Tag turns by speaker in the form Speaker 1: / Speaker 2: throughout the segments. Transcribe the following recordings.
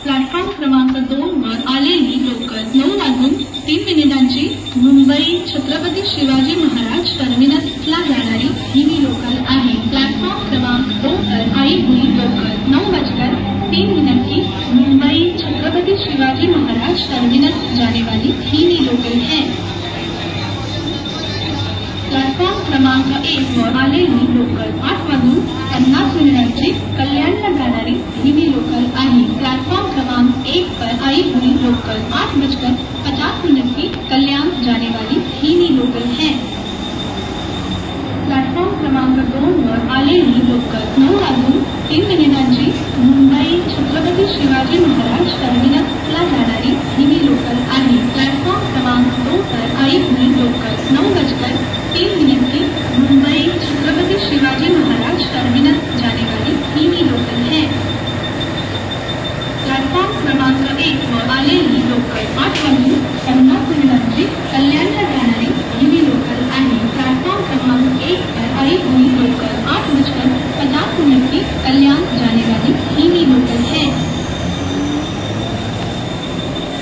Speaker 1: Platform क्रमांक 2 वर आलेली लोकल 9:03 मुंबई छत्रपती शिवाजी महाराज टर्मिनसला जाणारी ही लोकल आहे। प्लॅटफॉर्म क्रमांक 2 पर आई हुई लोकल 9:03 मुंबई छत्रपती शिवाजी महाराज टर्मिनस जाने वाली ही लोकल है। प्लॅटफॉर्म क्रमांक 1 वर आलेली लोकल 8:50 कल्याणला जाणारी ही लोकल आहे। प्लॅटफॉर्म क्रमांक 1 पर आई हुई लोकल 8:50 कल्याण जाने वाली ही लोकल है। प्लॅटफॉर्म क्रमांक 2 वर आलेली लोकल 9:03 मुंबई छत्रपती शिवाजी महाराज टर्मिनसला जाणारी ही लोकल आहे। प्लॅटफॉर्म क्रमांक 2 पर आई हुई लोकल 9:03 मुंबई छत्रपती शिवाजी महाराज टर्मिनस जाने वाली ही लोकल है। प्लॅटफॉर्म क्रमांक 1 वर आलेली लोकल 8:50 कल्याणला जाणारी ही लोकल आहे। प्लॅटफॉर्म क्रमांक 1 पर आई हुई लोकल 8:50 कल्याण जाने वाली ही लोकल है।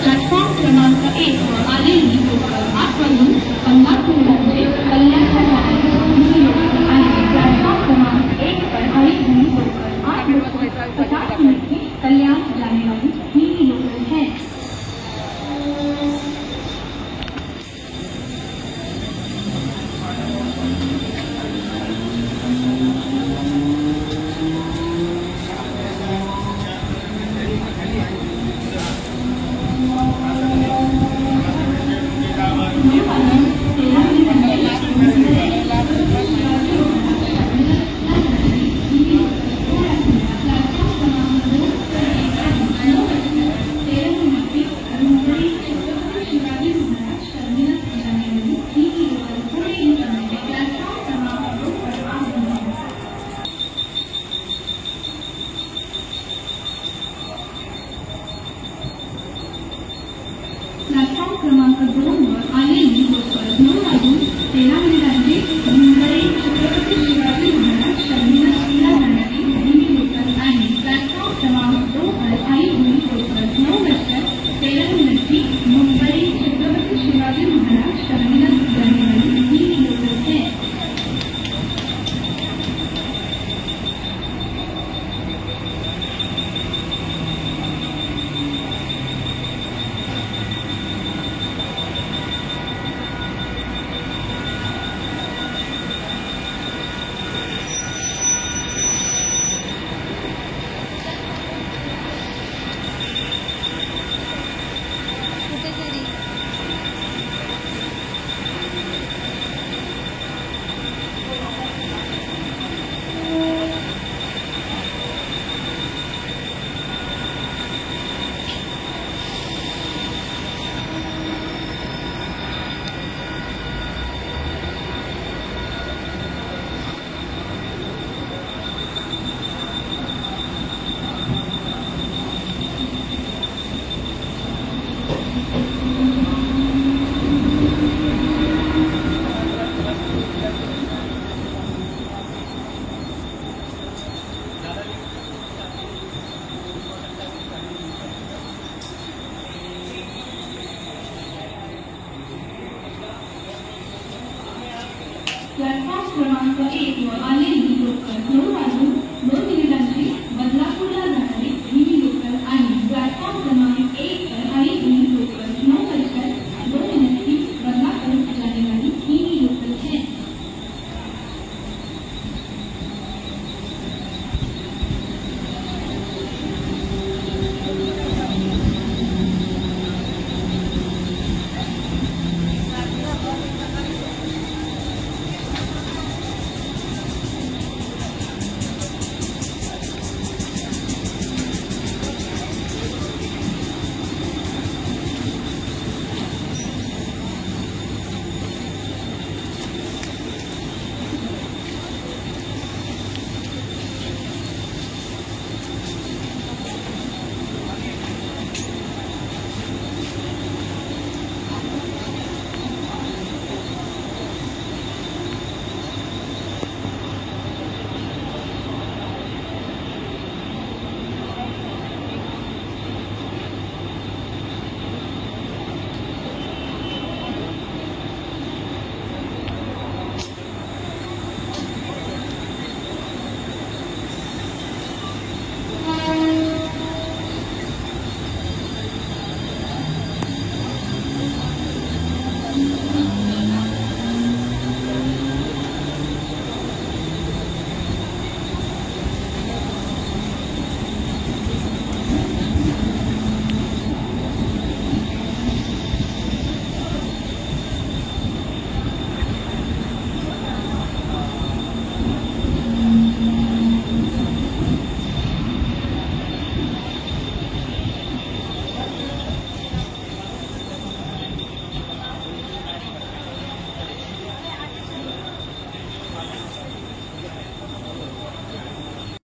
Speaker 1: प्लॅटफॉर्म क्रमांक 1 वर आलेली लोकल 8:50 कल्याणला जाणारी ही लोकल आहे। प्लॅटफॉर्म क्रमांक 1 पर आई हुई लोकल 8:50 कल्याण जाने वाली ही लोकल है। प्लॅटफॉर्म क्रमांक 2 वर आलेली लोकल 9:13 मुंबई छत्रपती शिवाजी महाराज टर्मिनसला जाणारी ही लोकल आहे। प्लॅटफॉर्म क्रमांक 2 पर आई हुई लोकल 9:13 मुंबई छत्रपती शिवाजी महाराज टर्मिनस जाने वाली ही लोकल है। प्लॅटफॉर्म क्रमांक 1 वर आलेली लोकल 9:13